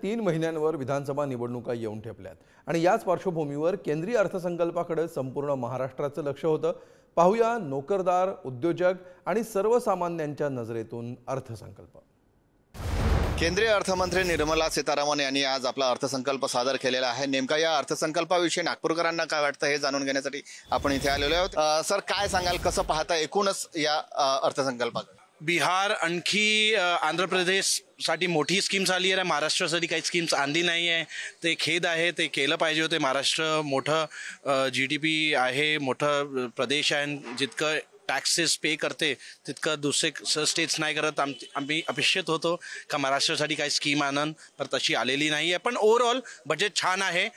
3 महिन्यांवर विधानसभा निवडणुका येऊन ठेपल्यात आणि याच पार्श्वभूमीवर केंद्रीय अर्थसंकल्पाकडे संपूर्ण महाराष्ट्राचं लक्ष होतं। पाहूया नोकरदार, उद्योजक आणि सर्वसामान्यांच्या नजरेतून अर्थसंकल्प। केंद्रीय अर्थमंत्री निर्मला सीतारामन यांनी आज आपला अर्थसंकल्प सादर केलेला आहे। नेमका या अर्थसंकल्पाविषयी नागपूरकरांना काय वाटतं हे जाणून घेण्यासाठी आपण इथे आलेलो आहोत। सर, काय सांगाल, कसं पाहता एकूणच या अर्थसंकल्पाकडे? बिहार आणखी आंध्र प्रदेशसाठी मोठी स्कीम्स आली आहे, महाराष्ट्रासाठी काही स्कीम्स आणली नाही आहे। ते खेद आहे, ते केलं पाहिजे होते। महाराष्ट्र मोठं GDP आहे, मोठं प्रदेश आहे, जितकं टॅक्सेस पे करते तितकं दुसरे स्टेट्स नाही करत। आम्ही अपेक्षित होतो का महाराष्ट्रासाठी काही स्कीम आणन, पण तशी आलेली नाही आहे। पण ओव्हरऑल बजेट छान आहे।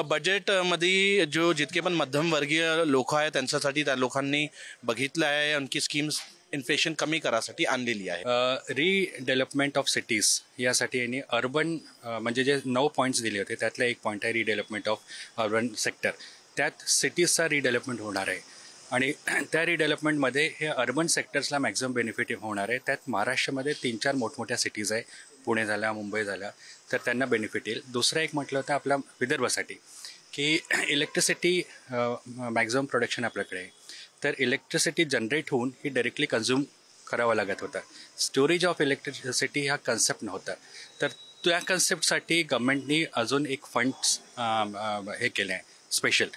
बजेटमध्ये जितके पण मध्यमवर्गीय लोक आहेत त्यांच्यासाठी त्या लोकांनी बघितलं आहे, आणखी स्कीम्स इन्फ्लेशन कमी करासाठी आणलेली आहे। रिडेव्हलपमेंट ऑफ सिटीज यासाठी यांनी अर्बन म्हणजे जे 9 पॉईंट्स दिले होते त्यातला एक पॉईंट आहे रिडेव्हलपमेंट ऑफ अर्बन सेक्टर। त्यात सिटीजचा रिडेव्हलपमेंट होणार आहे आणि त्या रिडेव्हलपमेंटमध्ये हे अर्बन सेक्टर्सला मॅक्झिमम बेनिफिट होणार आहे। त्यात महाराष्ट्रामध्ये 3-4 मोठमोठ्या सिटीज आहे, पुणे झाल्या, मुंबई झाल्या, तर त्यांना बेनिफिट येईल। दुसरं एक म्हटलं तर आपल्या विदर्भासाठी की इलेक्ट्रिसिटी मॅक्झिमम प्रोडक्शन आपल्याकडे आहे, तर इलेक्ट्रिसिटी जनरेट होऊन ही डायरेक्टली कन्झ्युम करावं लागत होतं। स्टोरेज ऑफ इलेक्ट्रिसिटी हा कन्सेप्ट नव्हता, तर त्या कन्सेप्टसाठी गव्हर्नमेंटनी अजून एक फंड्स हे केले आहे स्पेशल,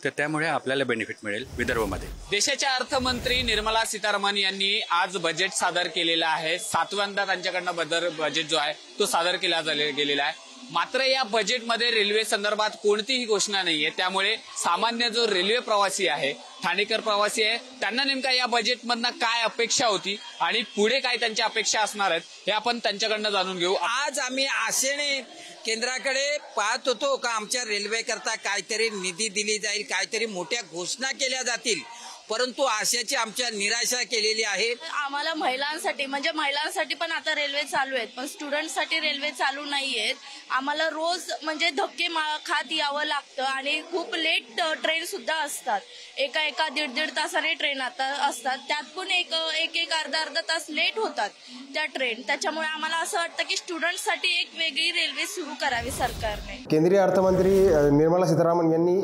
तर त्यामुळे आपल्याला बेनिफिट मिळेल विदर्भामध्ये। देशाच्या अर्थमंत्री निर्मला सीतारामन यांनी आज बजेट सादर केलेलं आहे। 7व्यांदा त्यांच्याकडनं बजेट जो आहे तो सादर केला गेलेला आहे। मात्र या बजेटमध्ये रेल्वे संदर्भात कोणतीही घोषणा नाहीये, त्यामुळे सामान्य जो रेल्वे प्रवासी आहे, ठाणेकर प्रवासी आहे, त्यांना नेमका या बजेटमधनं काय अपेक्षा होती आणि पुढे काय त्यांच्या अपेक्षा असणार आहेत हे आपण त्यांच्याकडनं जाणून घेऊ। आज आम्ही आशेने केंद्राकडे पाहत होतो का आमच्या रेल्वे करता काहीतरी निधी दिली जाईल, काहीतरी मोठ्या घोषणा केल्या जातील, परंतु आशेची आमच्या निराशा केलेली आहे। आम्हाला महिलांसाठी पण आता रेल्वे चालू आहेत, पण स्टुडंटसाठी रेल्वे चालू नाहीयेत। आम्हाला रोज म्हणजे धक्के खात यावं लागतं आणि खूप लेट ट्रेन सुद्धा असतात। एका 1.5 तासाने ट्रेन आता असतात, त्यात पण एक अर्धा तास लेट होतात त्या ट्रेन। त्याच्यामुळे आम्हाला असं वाटतं की स्टुडंटसाठी एक वेगळी रेल्वे सुरू करावी सरकारने। केंद्रीय अर्थमंत्री निर्मला सीतारामन यांनी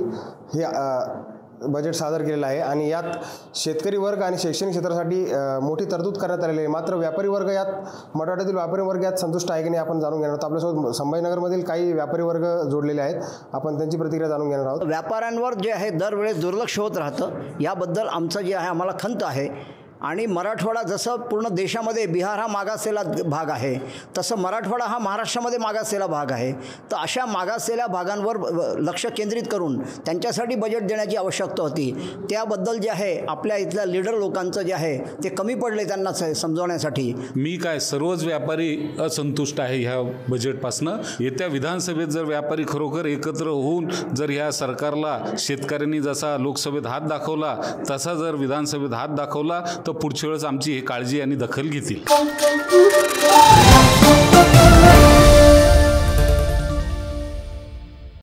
हे बजेट सादर केलेलं आहे आणि यात शेतकरी वर्ग आणि शैक्षणिक क्षेत्रासाठी मोठी तरतूद करण्यात आलेली आहे। मात्र व्यापारी वर्ग यात मराठवाड्यातील व्यापारी वर्ग यात संतुष्ट आहे की नाही आपण जाणून घेणार आहोत। आपल्यासोबत संभाजीनगरमधील काही व्यापारी वर्ग जोडलेले आहेत, आपण त्यांची प्रतिक्रिया जाणून घेणार आहोत। व्यापाऱ्यांवर जे आहे दरवेळेस दुर्लक्ष होत राहतं, याबद्दल आमचं जे आहे आम्हाला खंत आहे। आणि मराठवाडा जसं पूर्ण देशामध्ये बिहार हा मागासलेला भाग आहे, तसं मराठवाडा हा महाराष्ट्रामध्ये मागासलेला भाग आहे। तर अशा मागासलेल्या भागांवर लक्ष केंद्रित करून त्यांच्यासाठी बजेट देण्याची आवश्यकता होती। त्याबद्दल जे आहे आपल्या इथल्या लीडर लोकांचं जे आहे ते कमी पडले त्यांना समजवण्यासाठी। मी काय सर्वच व्यापारी असंतुष्ट आहे ह्या बजेटपासनं। येत्या विधानसभेत जर व्यापारी खरोखर एकत्र होऊन जर ह्या सरकारला शेतकऱ्यांनी जसा लोकसभेत हात दाखवला तसा जर विधानसभेत हात दाखवला तर पुढच्या वेळेस आमची ही काळजी आणि दखल घेतील।